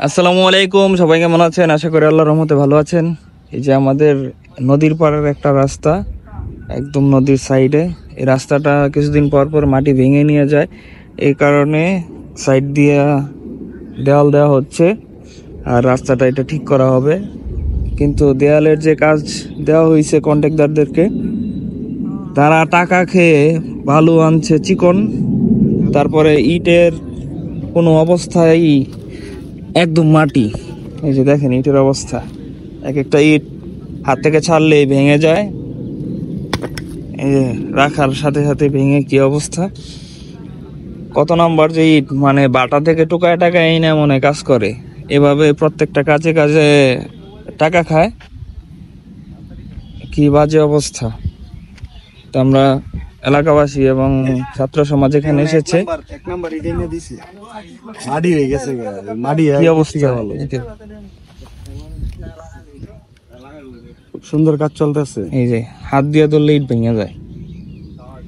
আসসালামু আলাইকুম, সবাই কেমন আছেন? আশা করি আল্লাহর রহমতে ভালো আছেন। এই যে আমাদের নদীর পাড়ের একটা রাস্তা, একদম নদীর সাইডে। এই রাস্তাটা কিছুদিন পর পর মাটি ভেঙে নিয়ে যায়, এই কারণে সাইড দিয়ে দেওয়াল দেওয়া হচ্ছে আর রাস্তাটা এটা ঠিক করা হবে। কিন্তু দেয়ালের যে কাজ দেওয়া হয়েছে কন্ট্রাক্টরদেরকে, তারা টাকা খেয়ে বালু আনছে চিকন, তারপরে ইটের কোনো অবস্থায় একদম মাটি। এই যে দেখেন ইটের অবস্থা, এক একটা ইট হাত থেকে ছাড়লেই ভেঙে যায়। এই যে রাখার সাথে সাথে ভেঙে কি অবস্থা। কত নাম্বার যে ইট, মানে বাটা থেকে টোকায় টাকায় এই না মনে কাজ করে, এভাবে প্রত্যেকটা কাজে কাজে টাকা খায়। কি বাজে অবস্থা। তো আমরা এলাকাবাসী এবং ছাত্র সমাজ এখানে এসেছে। কি অবস্থা, খুব সুন্দর কাজ চলতেছে। এই যে হাত দিয়ে ধরলে ইট ভেঙে যায়।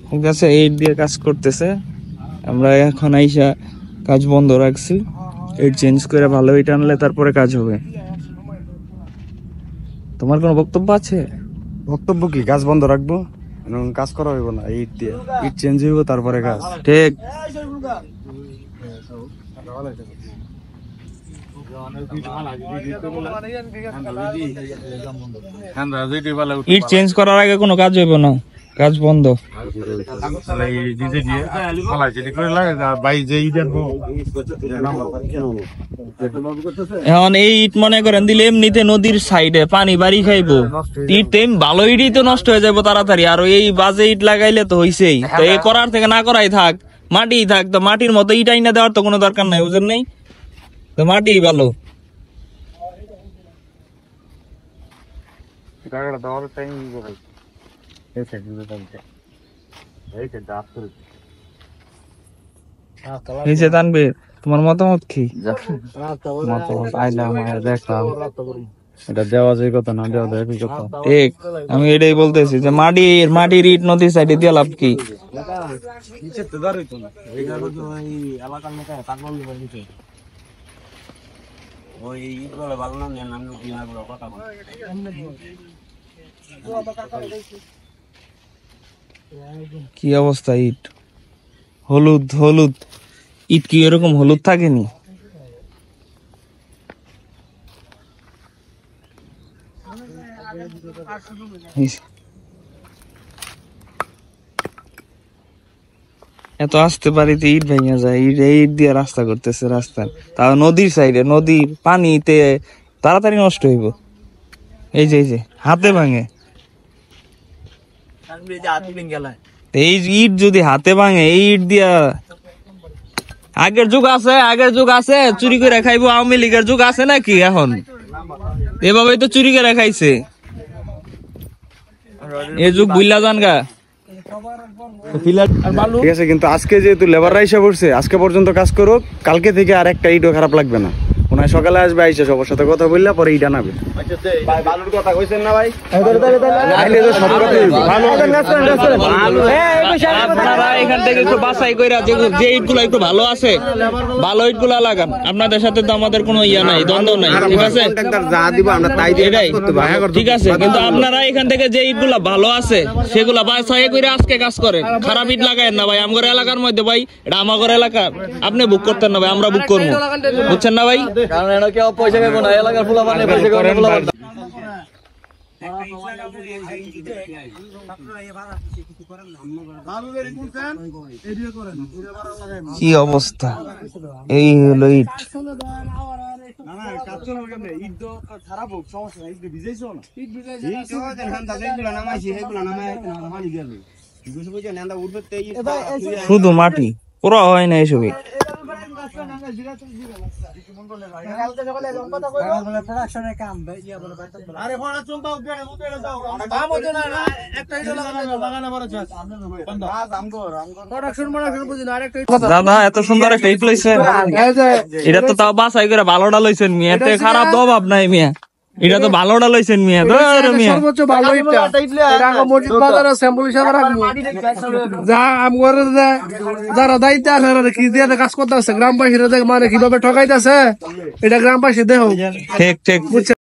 ঠিক আছে, এই ইট দিয়ে কাজ করতেছে। আমরা এখন আইসা কাজ বন্ধ রাখছি, ইট চেঞ্জ করে ভালো ইট আনলে তারপরে কাজ হবে। তোমার কোনো বক্তব্য আছে? বক্তব্য কি, কাজ বন্ধ রাখবো, কাজ করা হইব না, ইট দিয়ে ইট চেঞ্জ হইব তারপরে কাজ। ঠিক। ইট চেঞ্জ করার আগে কোনো কাজ হইব না, কাজ বন্ধ। এখন এই ইট মনে করেন দিলে এমনিতে নদীর সাইডে পানি বাড়ি খাইবো, ইট ভালো ইটই তো নষ্ট হয়ে যাবো তাড়াতাড়ি। আর এই বাজে ইট লাগাইলে তো হইছেই, তো এই করার থেকে না করাই থাক, মাটি থাক। তো মাটির মতো ইট আইনা দেওয়ার তো কোনো দরকার নাই, বুঝেন নাই? তো মাটি ভালো। তানবীর, তোমার মতামত কি? আইলাম দেখলাম, এটা দেওয়া যায় কথা না দেওয়া যায় কথা। ঠিক, আমি এটাই বলতেছি যে মাটির ইট নদীর সাইডে দিয়ে লাভ কি? কি অবস্থা, ইট হলুদ হলুদ। ইট কি এরকম হলুদ থাকেনি? এত আসতে পারিতে ইট ভেঙে যায়। ইট দিয়ে রাস্তা করতেছে, রাস্তার তাও নদীর সাইডে, নদীর পানিতে তাড়াতাড়ি নষ্ট হইব। এই যে হাতে ভাঙে, এই ইট যদি হাতে ভাঙে, এই ইট দিয়া আগের যুগ আছে চুরি করে খাইবো। আওয়ামী লীগের যুগ আছে নাকি এখন? এভাবেই তো চুরি করে খাইছে, এই যুগ বুইলা যান গা। ঠিক আছে, কিন্তু আজকে যেহেতু লেবাররা এসে পড়ছে, আজকে পর্যন্ত কাজ করুক, কালকে থেকে আর একটা ইটও খারাপ লাগবে না। ওনার সকালে আসবে, আইসা সবার সাথে কথা বললে পরে ইট আনাবে। আপনারা এখান থেকে একটু বাছাই কইরা যে ইট গুলা একটু ভালো আছে, ভালো ইট গুলা লাগান। আপনাদের সাথে তো আমাদের কোনো ইয়া নাই, দ্বন্দ্ব নাই, ঠিক আছে? ঠিক আছে, কিন্তু আপনারা এখান থেকে যে ইট গুলা ভালো আছে সেগুলা বাছাই করে আজকে কাজ করেন। খারাপ ইট লাগায়েন না ভাই। আমার এলাকার মধ্যে ভাই, এটা আমার এলাকা, আপনি বুক করতেন না ভাই, আমরা বুক করবো, বুঝছেন না ভাই? কারণ এটা কেউ পয়সা খাবো না, এলাকার ফুলা পানি পয়সা খাবো না। কি অবস্থা, এই হলো ইট। শুধু মাটি, পুরো হয় না এসব ইট। দাদা এত সুন্দর একটা ইট লইছেন, এটা তো তাও বাছাই করে ভালোটা লইছেন মিয়া, এতে খারাপ তো অভাব নাই মিয়া। এটা তো ভালোটা লইছেন মিয়া তো মিয়া সর্বোচ্চ ভালো এটা এটা আগে মসজিদ বাজারে স্যাম্পল হিসাবে রাখবো যা আমগর যারা দায়িত্বে আছে এরা কি দিয়ে কাজ করতে আছে গ্রামবাসীরা মানে কিভাবে ঠকাইতেছে এটা গ্রামবাসী দেহ ঠিক ঠিক